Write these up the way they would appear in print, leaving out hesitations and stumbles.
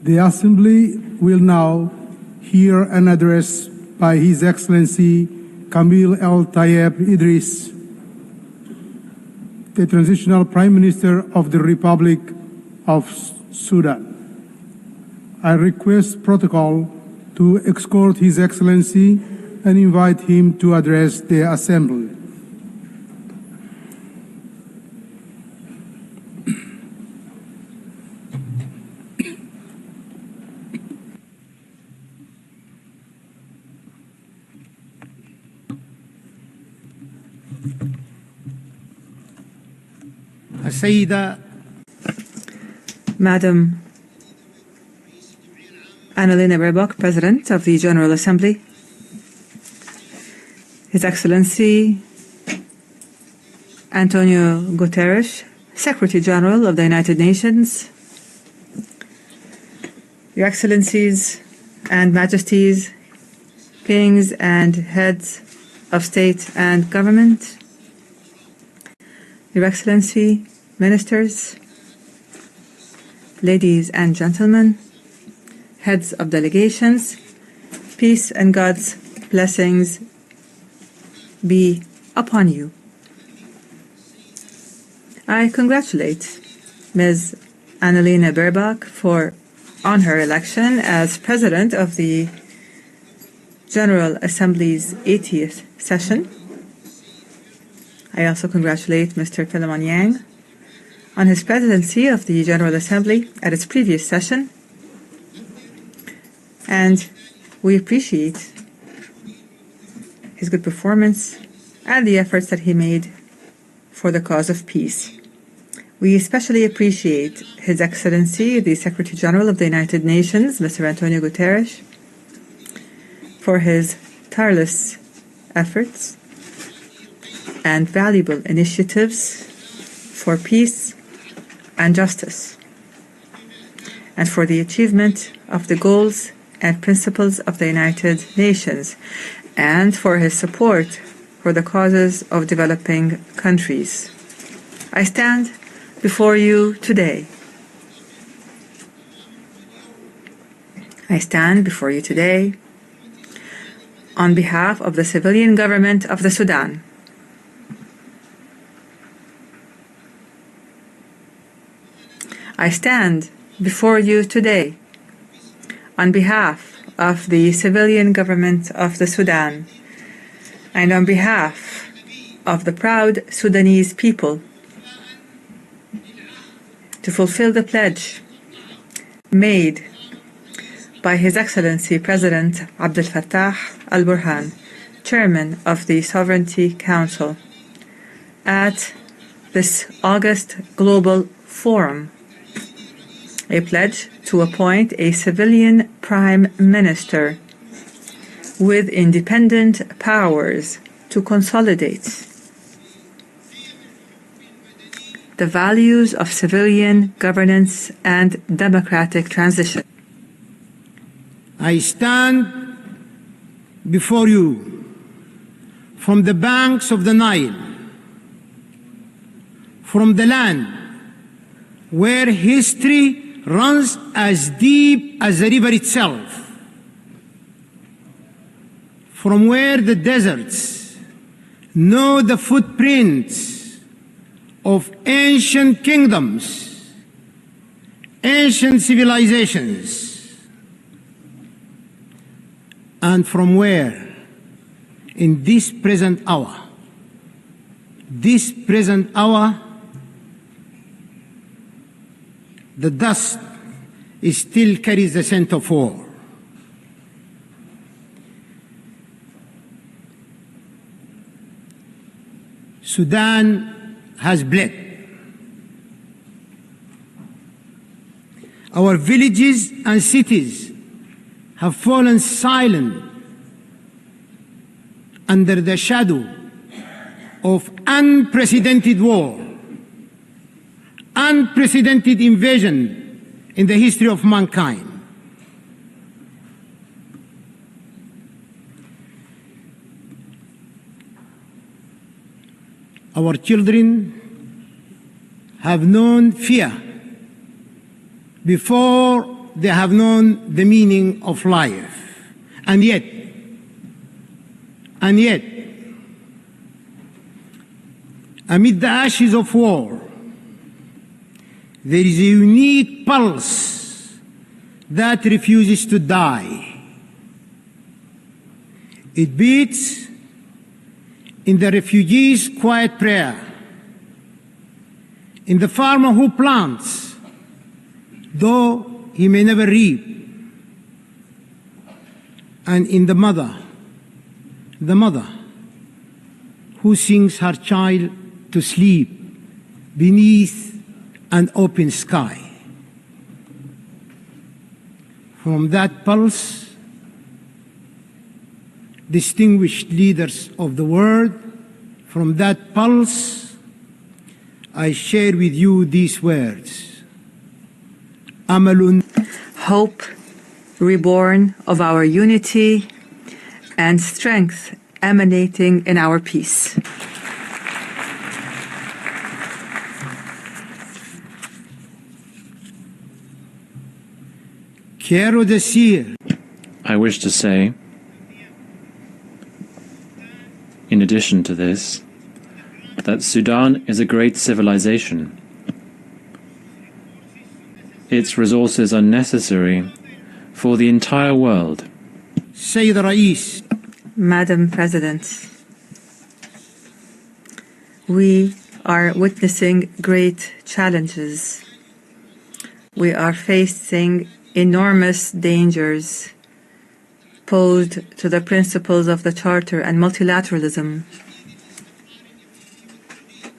The Assembly will now hear an address by His Excellency Kamil Idris, the Transitional Prime Minister of the Republic of Sudan. I request protocol to escort His Excellency and invite him to address the Assembly. Madam Annalena Baerbock, President of the General Assembly, His Excellency Antonio Guterres, Secretary General of the United Nations, Your Excellencies and Majesties, Kings and Heads of State and Government, Your Excellency, Ministers, ladies and gentlemen, heads of delegations, peace and God's blessings be upon you. I congratulate Ms. Annalena Baerbock on her election as President of the General Assembly's 80th session. I also congratulate Mr. Philemon Yang on his presidency of the General Assembly at its previous session, and we appreciate his good performance and the efforts that he made for the cause of peace. We especially appreciate His Excellency, the Secretary General of the United Nations, Mr. Antonio Guterres, for his tireless efforts and valuable initiatives for peace and justice, and for the achievement of the goals and principles of the United Nations, and for his support for the causes of developing countries. I stand before you today. On behalf of the civilian government of the Sudan. I stand before you today on behalf of the civilian government of the Sudan and on behalf of the proud Sudanese people to fulfill the pledge made by His Excellency President Abdel Fattah al-Burhan, Chairman of the Sovereignty Council, at this August Global Forum, a pledge to appoint a civilian prime minister with independent powers to consolidate the values of civilian governance and democratic transition. I stand before you from the banks of the Nile, from the land where history runs as deep as the river itself, from where the deserts know the footprints of ancient kingdoms, ancient civilizations, and from where in this present hour, the dust still carries the scent of war. Sudan has bled. Our villages and cities have fallen silent under the shadow of unprecedented war, unprecedented invasion in the history of mankind. Our children have known fear before they have known the meaning of life. And yet, amid the ashes of war, there is a unique pulse that refuses to die. It beats in the refugee's quiet prayer, in the farmer who plants, though he may never reap, and in the mother who sings her child to sleep beneath an open sky. From that pulse, distinguished leaders of the world, from that pulse, I share with you these words. Amalun. Hope reborn of our unity and strength emanating in our peace. I wish to say, in addition to this, that Sudan is a great civilization. Its resources are necessary for the entire world. Madam President, we are witnessing great challenges. We are facing enormous dangers posed to the principles of the Charter and multilateralism,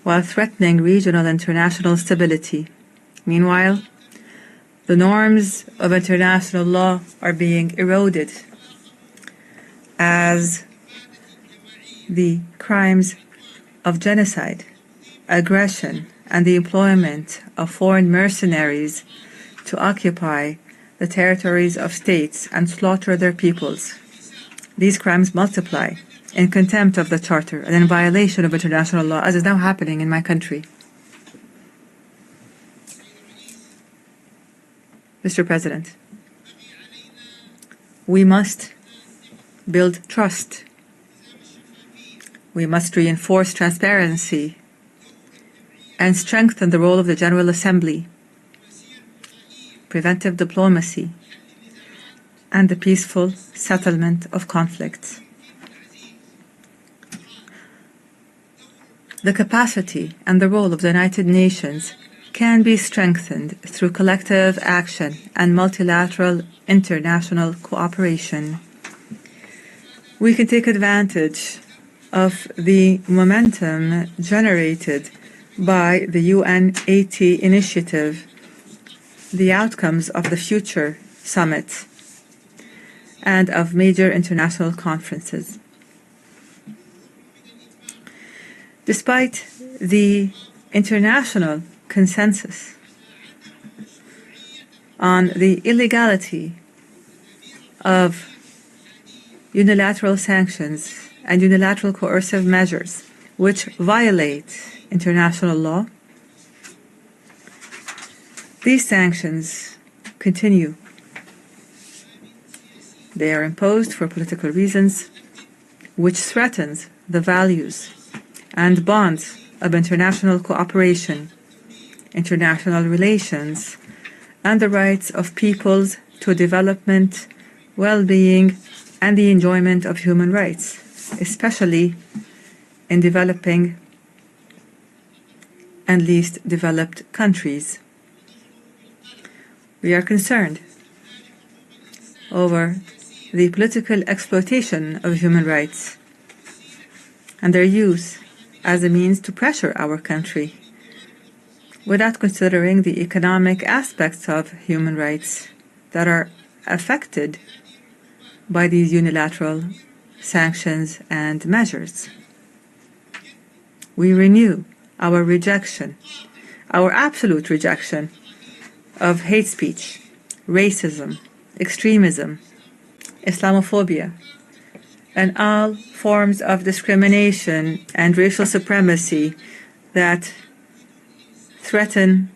while threatening regional and international stability. Meanwhile, the norms of international law are being eroded as the crimes of genocide, aggression, and the employment of foreign mercenaries to occupy the territories of states and slaughter their peoples. These crimes multiply in contempt of the Charter and in violation of international law, as is now happening in my country. Mr. President, we must build trust. We must reinforce transparency and strengthen the role of the General Assembly, preventive diplomacy, and the peaceful settlement of conflicts. The capacity and the role of the United Nations can be strengthened through collective action and multilateral international cooperation. We can take advantage of the momentum generated by the UN80 initiative, the outcomes of the Future Summit, and of major international conferences. Despite the international consensus on the illegality of unilateral sanctions and unilateral coercive measures which violate international law, these sanctions continue. They are imposed for political reasons, which threatens the values and bonds of international cooperation, international relations, and the rights of peoples to development, well-being, and the enjoyment of human rights, especially in developing and least developed countries. We are concerned over the political exploitation of human rights and their use as a means to pressure our country without considering the economic aspects of human rights that are affected by these unilateral sanctions and measures. We renew our rejection, our absolute rejection of hate speech, racism, extremism, Islamophobia, and all forms of discrimination and racial supremacy that threaten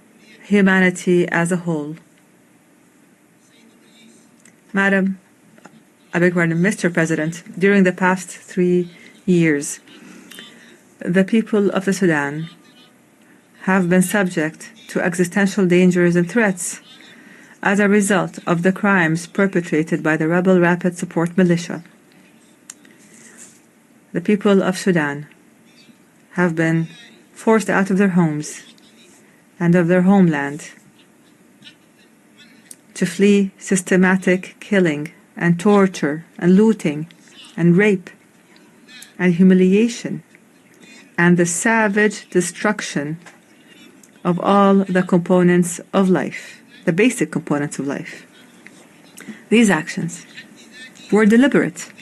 humanity as a whole. Mr. President, during the past 3 years, the people of the Sudan have been subject to existential dangers and threats as a result of the crimes perpetrated by the rebel Rapid Support Militia. The people of Sudan have been forced out of their homes and of their homeland to flee systematic killing and torture and looting and rape and humiliation and the savage destruction of all the components of life, the basic components of life. These actions were deliberate.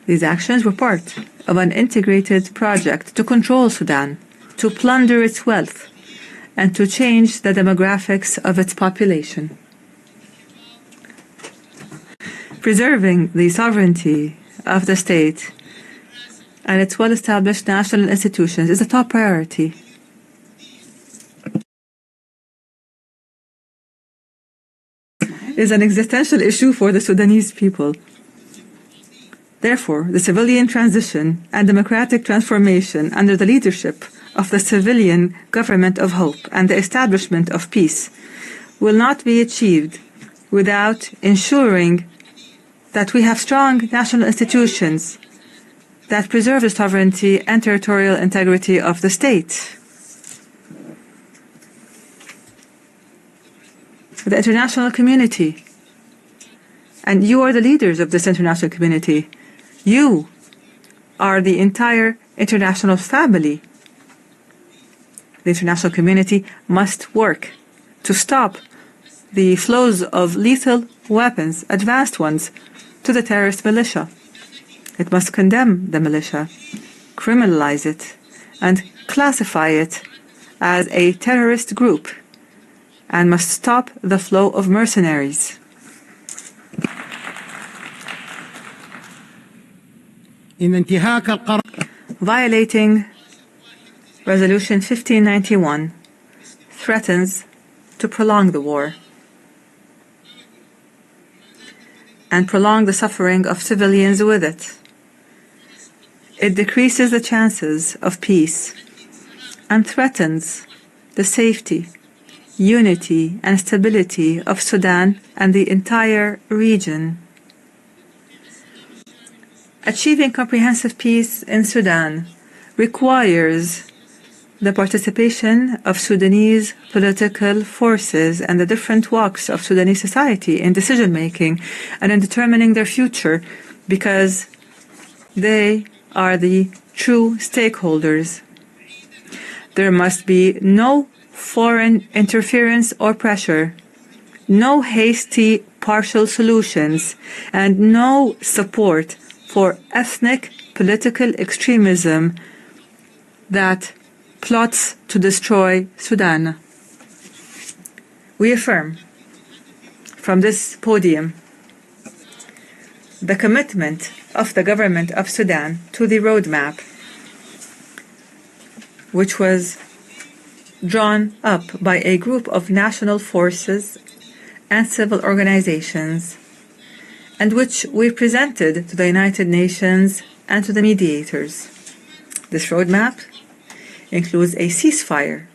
These actions were part of an integrated project to control Sudan, to plunder its wealth, and to change the demographics of its population. Preserving the sovereignty of the state and its well-established national institutions is a top priority. It is an existential issue for the Sudanese people. Therefore, the civilian transition and democratic transformation under the leadership of the civilian government of hope and the establishment of peace will not be achieved without ensuring that we have strong national institutions that preserve the sovereignty and territorial integrity of the state. The international community, and you are the leaders of this international community, you are the entire international family. The international community must work to stop the flows of lethal weapons, advanced ones, to the terrorist militia. It must condemn the militia, criminalize it, and classify it as a terrorist group, and must stop the flow of mercenaries. Violating Resolution 1591 threatens to prolong the war and prolong the suffering of civilians with it. It decreases the chances of peace and threatens the safety, unity, and stability of Sudan and the entire region. Achieving comprehensive peace in Sudan requires the participation of Sudanese political forces and the different walks of Sudanese society in decision-making and in determining their future, because they are the true stakeholders. There must be no foreign interference or pressure, no hasty partial solutions, and no support for ethnic political extremism that plots to destroy Sudan. We affirm from this podium the commitment of the government of Sudan to the roadmap, which was drawn up by a group of national forces and civil organizations, and which we presented to the United Nations and to the mediators. This roadmap includes a ceasefire,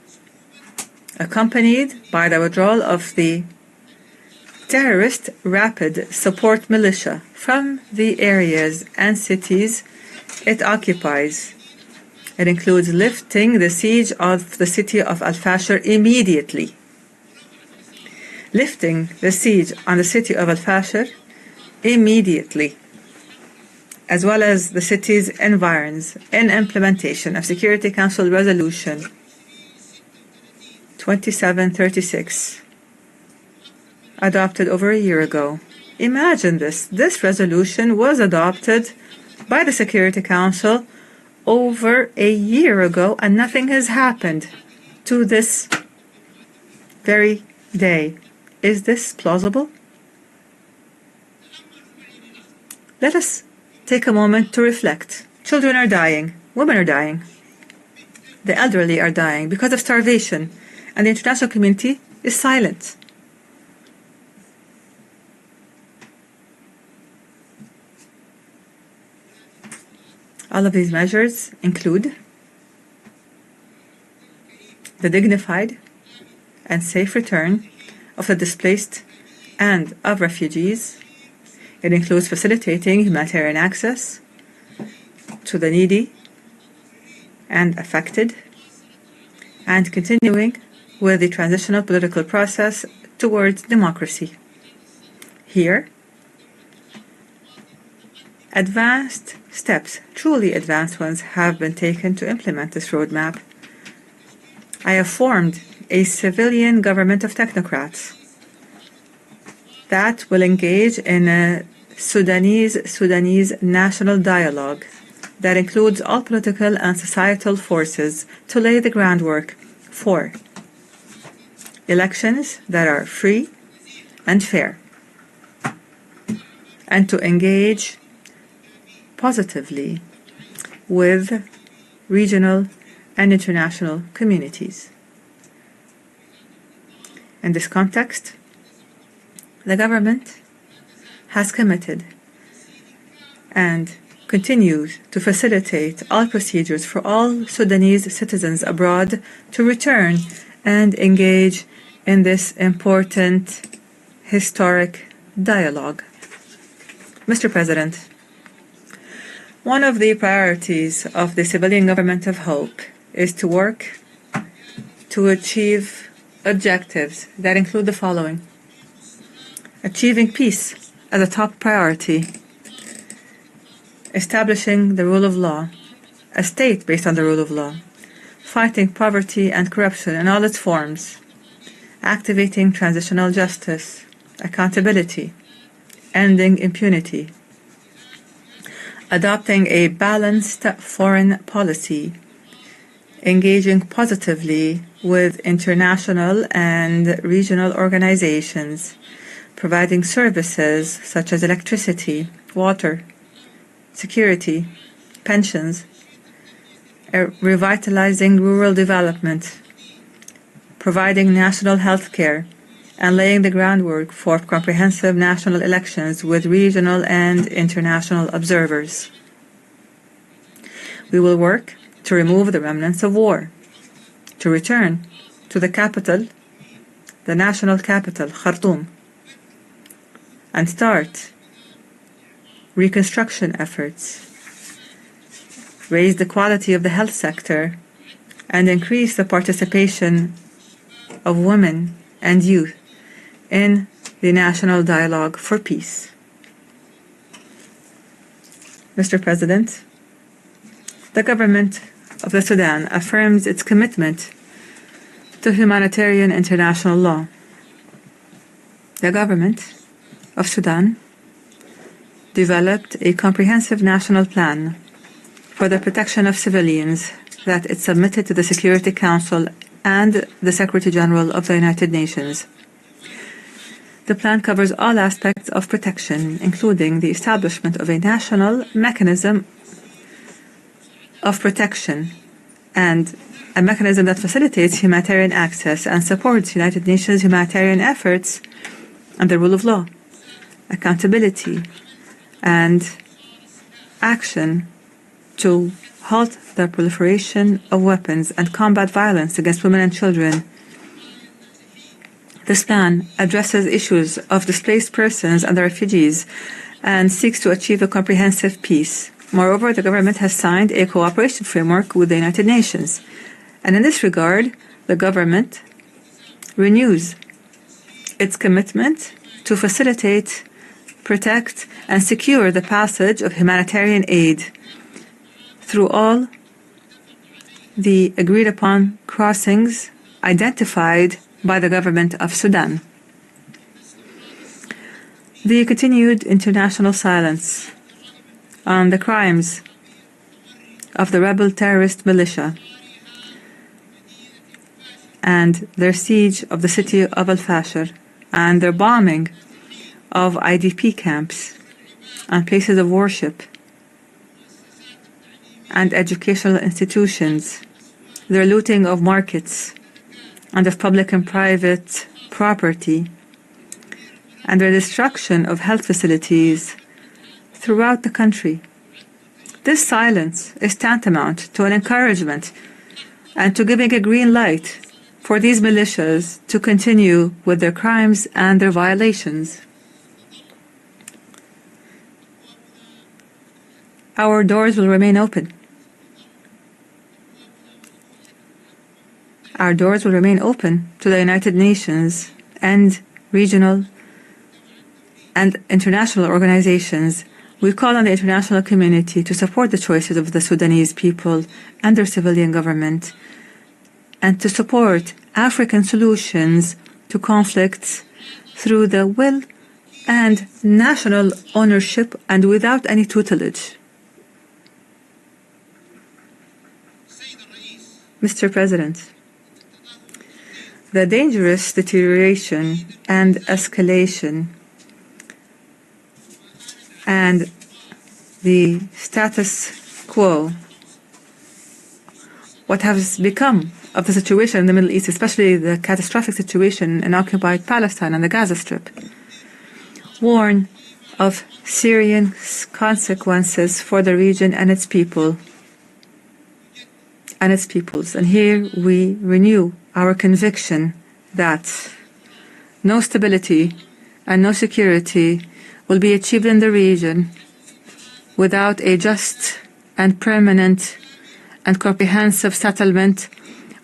accompanied by the withdrawal of the terrorist Rapid Support Militia from the areas and cities it occupies. It includes lifting the siege of the city of Al-Fashir immediately. Lifting the siege on the city of Al-Fashir immediately, as well as the city's environs, in implementation of Security Council Resolution 2736, adopted over a year ago. Imagine this. This resolution was adopted by the Security Council over a year ago, and nothing has happened to this very day. Is this plausible? Let us take a moment to reflect. Children are dying. Women are dying. The elderly are dying because of starvation, and the international community is silent. All of these measures include the dignified and safe return of the displaced and of refugees. It includes facilitating humanitarian access to the needy and affected, and continuing with the transitional political process towards democracy. Here, advanced steps, truly advanced ones, have been taken to implement this roadmap. I have formed a civilian government of technocrats that will engage in a Sudanese national dialogue that includes all political and societal forces to lay the groundwork for elections that are free and fair, and to engage positively with regional and international communities. In this context, the government has committed and continues to facilitate all procedures for all Sudanese citizens abroad to return and engage in this important historic dialogue. Mr. President, one of the priorities of the civilian government of hope is to work to achieve objectives that include the following: achieving peace as a top priority, establishing the rule of law, a state based on the rule of law, fighting poverty and corruption in all its forms, activating transitional justice, accountability, ending impunity, adopting a balanced foreign policy, engaging positively with international and regional organizations, providing services such as electricity, water, security, pensions, revitalizing rural development, providing national health care, and laying the groundwork for comprehensive national elections with regional and international observers. We will work to remove the remnants of war, to return to the capital, the national capital, Khartoum, and start reconstruction efforts, raise the quality of the health sector, and increase the participation of women and youth in the national dialogue for peace. Mr. President, the government of the Sudan affirms its commitment to humanitarian international law. The government of Sudan developed a comprehensive national plan for the protection of civilians that it submitted to the Security Council and the Secretary General of the United Nations. The plan covers all aspects of protection, including the establishment of a national mechanism of protection and a mechanism that facilitates humanitarian access and supports United Nations humanitarian efforts and the rule of law, accountability, and action to halt the proliferation of weapons and combat violence against women and children. This plan addresses issues of displaced persons and the refugees and seeks to achieve a comprehensive peace. Moreover, the government has signed a cooperation framework with the United Nations. And in this regard, the government renews its commitment to facilitate, protect, and secure the passage of humanitarian aid through all the agreed-upon crossings identified by the government of Sudan. The continued international silence on the crimes of the rebel terrorist militia and their siege of the city of Al-Fashir and their bombing of IDP camps and places of worship and educational institutions, their looting of markets and of public and private property, and their destruction of health facilities throughout the country. This silence is tantamount to an encouragement and to giving a green light for these militias to continue with their crimes and their violations. Our doors will remain open. Our doors will remain open to the United Nations and regional and international organizations. We call on the international community to support the choices of the Sudanese people and their civilian government, and to support African solutions to conflicts through the will and national ownership and without any tutelage. Mr. President, the dangerous deterioration and escalation and the status quo, what has become of the situation in the Middle East, especially the catastrophic situation in occupied Palestine and the Gaza Strip, warn of serious consequences for the region and its people and its peoples. And here we renew our conviction that no stability and no security will be achieved in the region without a just and permanent and comprehensive settlement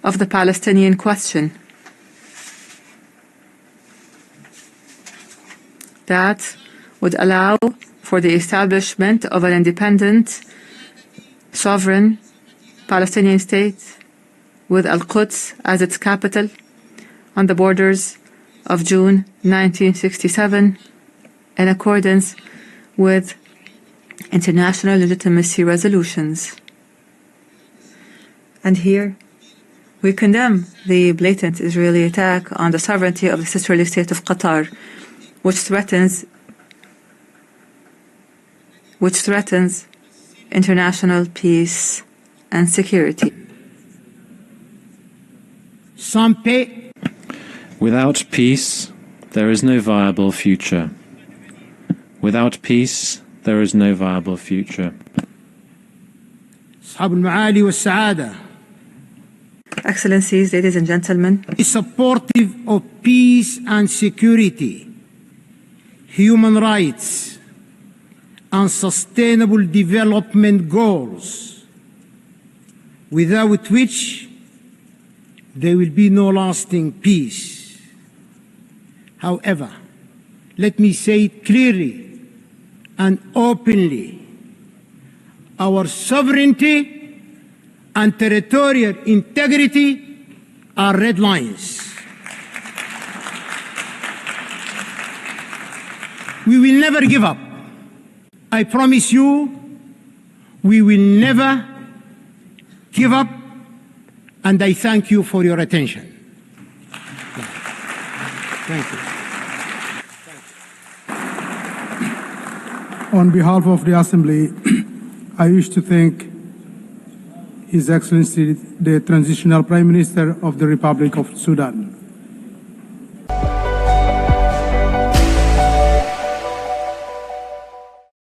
of the Palestinian question. That would allow for the establishment of an independent, sovereign Palestinian state with Al-Quds as its capital on the borders of June 1967, in accordance with international legitimacy resolutions. And here we condemn the blatant Israeli attack on the sovereignty of the sisterly state of Qatar, which threatens international peace and security. Without peace, there is no viable future. Without peace, there is no viable future. Excellencies, ladies and gentlemen, is supportive of peace and security, human rights, and sustainable development goals, without which there will be no lasting peace. However, let me say it clearly and openly, our sovereignty and territorial integrity are red lines. We will never give up. I promise you, we will never give up, and I thank you for your attention. Thank you. On behalf of the Assembly, I wish to thank His Excellency, the Transitional Prime Minister of the Republic of Sudan.